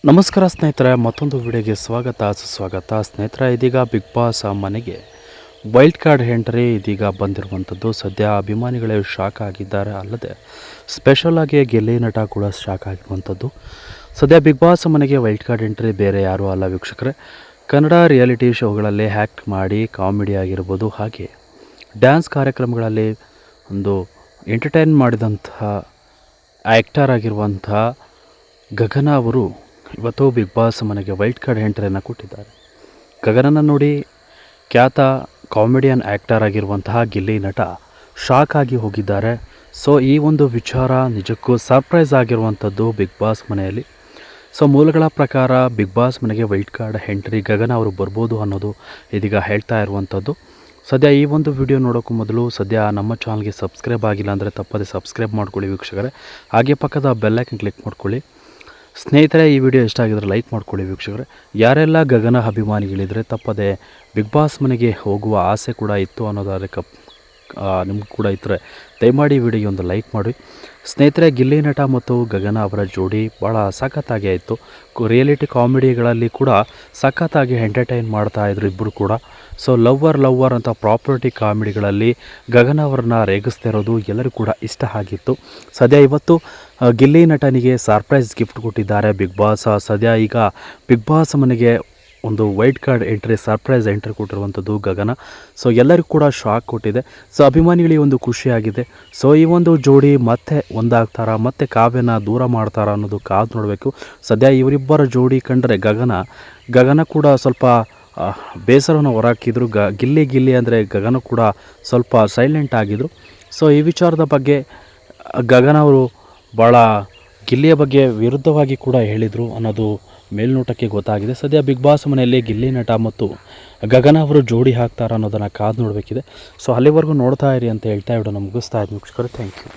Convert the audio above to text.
ನಮಸ್ಕಾರ ಸ್ನೇಹಿತರೆ, ಮತ್ತೊಂದು ವಿಡಿಯೋಗೆ ಸುಸ್ವಾಗತ. ಸ್ನೇಹಿತರೆ, ಇದೀಗ ಬಿಗ್ ಬಾಸ್ ಮನೆಗೆ ವೈಲ್ಡ್ ಕಾರ್ಡ್ ಎಂಟ್ರಿ ಇದೀಗ ಬಂದಿರುವಂಥದ್ದು. ಸದ್ಯ ಅಭಿಮಾನಿಗಳೇ ಶಾಕ್ ಆಗಿದ್ದಾರೆ, ಅಲ್ಲದೆ ಸ್ಪೆಷಲ್ ಆಗಿ ಗೆಲ್ಲಿ ನಟ ಕೂಡ ಶಾಕ್ ಆಗಿರುವಂಥದ್ದು. ಸದ್ಯ ಬಿಗ್ ಬಾಸ್ ಮನೆಗೆ ವೈಲ್ಡ್ ಕಾರ್ಡ್ ಎಂಟ್ರಿ ಬೇರೆ ಯಾರೂ ಅಲ್ಲ ವೀಕ್ಷಕರೇ, ಕನ್ನಡ ರಿಯಾಲಿಟಿ ಶೋಗಳಲ್ಲಿ ಹ್ಯಾಕ್ ಮಾಡಿ ಕಾಮಿಡಿ ಆಗಿರ್ಬೋದು, ಹಾಗೆ ಡ್ಯಾನ್ಸ್ ಕಾರ್ಯಕ್ರಮಗಳಲ್ಲಿ ಒಂದು ಎಂಟರ್ಟೈನ್ ಮಾಡಿದಂತಹ ಆ್ಯಕ್ಟರ್ ಆಗಿರುವಂತಹ ಗಗನ ಅವರು ಇವತ್ತು ಬಿಗ್ ಬಾಸ್ ಮನೆಗೆ ವೈಲ್ಡ್ ಕಾರ್ಡ್ ಎಂಟ್ರಿಯನ್ನು ಕೊಟ್ಟಿದ್ದಾರೆ. ಗಗನನ ನೋಡಿ ಖ್ಯಾತ ಕಾಮಿಡಿಯನ್ ಆ್ಯಕ್ಟರ್ ಆಗಿರುವಂತಹ ಗಿಲ್ಲಿ ನಟ ಶಾಕ್ ಆಗಿ ಹೋಗಿದ್ದಾರೆ. ಸೊ ಈ ಒಂದು ವಿಚಾರ ನಿಜಕ್ಕೂ ಸರ್ಪ್ರೈಸ್ ಆಗಿರುವಂಥದ್ದು ಬಿಗ್ ಬಾಸ್ ಮನೆಯಲ್ಲಿ. ಸೊ ಮೂಲಗಳ ಪ್ರಕಾರ ಬಿಗ್ ಬಾಸ್ ಮನೆಗೆ ವೈಲ್ಡ್ ಕಾರ್ಡ್ ಎಂಟ್ರಿ ಗಗನ ಅವರು ಬರ್ಬೋದು ಅನ್ನೋದು ಇದೀಗ ಹೇಳ್ತಾ ಇರುವಂಥದ್ದು. ಸದ್ಯ ಈ ಒಂದು ವಿಡಿಯೋ ನೋಡೋಕ್ಕೂ ಮೊದಲು ಸದ್ಯ ನಮ್ಮ ಚಾನಲ್ಗೆ ಸಬ್ಸ್ಕ್ರೈಬ್ ಆಗಿಲ್ಲ ಅಂದರೆ ತಪ್ಪದೆ ಸಬ್ಸ್ಕ್ರೈಬ್ ಮಾಡ್ಕೊಳ್ಳಿ ವೀಕ್ಷಕರೇ, ಹಾಗೆ ಪಕ್ಕದ ಬೆಲ್ಲೈಕನ್ ಕ್ಲಿಕ್ ಮಾಡ್ಕೊಳ್ಳಿ. ಸ್ನೇಹಿತರೆ, ಈ ವಿಡಿಯೋ ಇಷ್ಟ ಆಗಿದ್ರೆ ಲೈಕ್ ಮಾಡ್ಕೊಳ್ಳಿ ವೀಕ್ಷಕರೇ. ಯಾರೆಲ್ಲ ಗಗನ ಅಭಿಮಾನಿಗಳಿದ್ರೆ ತಪ್ಪದೆ ಬಿಗ್ ಬಾಸ್ ಮನೆಗೆ ಹೋಗುವ ಆಸೆ ಕೂಡ ಇತ್ತು ಅನ್ನೋದಾದರೆ ನಿಮ್ಗೆ ಕೂಡ ಇದ್ದರೆ ದಯಮಾಡಿ ಈ ವಿಡಿಯೋಗೆ ಒಂದು ಲೈಕ್ ಮಾಡಿ. ಸ್ನೇಹಿತರೆ, ಗಿಲ್ಲಿ ನಟ ಮತ್ತು ಗಗನ ಅವರ ಜೋಡಿ ಭಾಳ ಸಖತ್ತಾಗಿ ಆಯಿತು. ರಿಯಾಲಿಟಿ ಕಾಮಿಡಿಗಳಲ್ಲಿ ಕೂಡ ಸಖತ್ತಾಗಿ ಎಂಟರ್ಟೈನ್ ಮಾಡ್ತಾಯಿದ್ರು ಇಬ್ಬರು ಕೂಡ. ಸೊ ಲವ್ವರ್ ಅಂತ ಪ್ರಾಪರ್ಟಿ ಕಾಮಿಡಿಗಳಲ್ಲಿ ಗಗನ ಅವರನ್ನ ರೇಗಿಸ್ತಿರೋದು ಎಲ್ಲರೂ ಕೂಡ ಇಷ್ಟ ಆಗಿತ್ತು. ಸದ್ಯ ಇವತ್ತು ಗಿಲ್ಲಿ ನಟನಿಗೆ ಸರ್ಪ್ರೈಸ್ ಗಿಫ್ಟ್ ಕೊಟ್ಟಿದ್ದಾರೆ ಬಿಗ್ ಬಾಸ್. ಸದ್ಯ ಈಗ ಬಿಗ್ ಬಾಸ್ ಮನೆಗೆ ಒಂದು wild card entry, surprise entry ಕೊಟ್ಟಿರುವಂಥದ್ದು ಗಗನ. ಸೊ ಎಲ್ಲರಿಗೂ ಕೂಡ ಶಾಕ್ ಕೊಟ್ಟಿದೆ. ಸೊ ಅಭಿಮಾನಿಗಳಿಗೆ ಒಂದು ಖುಷಿಯಾಗಿದೆ. ಸೊ ಈ ಒಂದು ಜೋಡಿ ಮತ್ತೆ ಒಂದಾಗ್ತಾರಾ, ಮತ್ತೆ ಕಾವ್ಯನ ದೂರ ಮಾಡ್ತಾರಾ ಅನ್ನೋದು ಕಾದು ನೋಡಬೇಕು. ಸದ್ಯ ಇವರಿಬ್ಬರ ಜೋಡಿ ಕಂಡರೆ ಗಗನ ಕೂಡ ಸ್ವಲ್ಪ ಬೇಸರವನ್ನು ಹೊರಹಾಕಿದ್ರು. ಗಿಲ್ಲಿ ಅಂದರೆ ಗಗನ ಕೂಡ ಸ್ವಲ್ಪ ಸೈಲೆಂಟ್ ಆಗಿದ್ದರು. ಸೊ ಈ ವಿಚಾರದ ಬಗ್ಗೆ ಗಗನ ಅವರು ಭಾಳ ಗಿಲ್ಲಿಯ ಬಗ್ಗೆ ವಿರುದ್ಧವಾಗಿ ಕೂಡ ಹೇಳಿದರು ಅನ್ನೋದು ಮೇಲ್ನೋಟಕ್ಕೆ ಗೊತ್ತಾಗಿದೆ. ಸದ್ಯ ಬಿಗ್ ಬಾಸ್ ಮನೆಯಲ್ಲಿ ಗಿಲ್ಲಿ ನಟ ಮತ್ತು ಗಗನ ಅವರು ಜೋಡಿ ಹಾಕ್ತಾರ ಅನ್ನೋದನ್ನು ಕಾದು ನೋಡಬೇಕಿದೆ. ಸೊ ಅಲ್ಲಿವರೆಗೂ ನೋಡ್ತಾ ಇರಿ ಅಂತ ಹೇಳ್ತಾ ವಿಡಿಯೋನ ಮುಗಿಸ್ತಾ ಇದ್ದೀನಿ ವೀಕ್ಷಕರೇ. Thank you.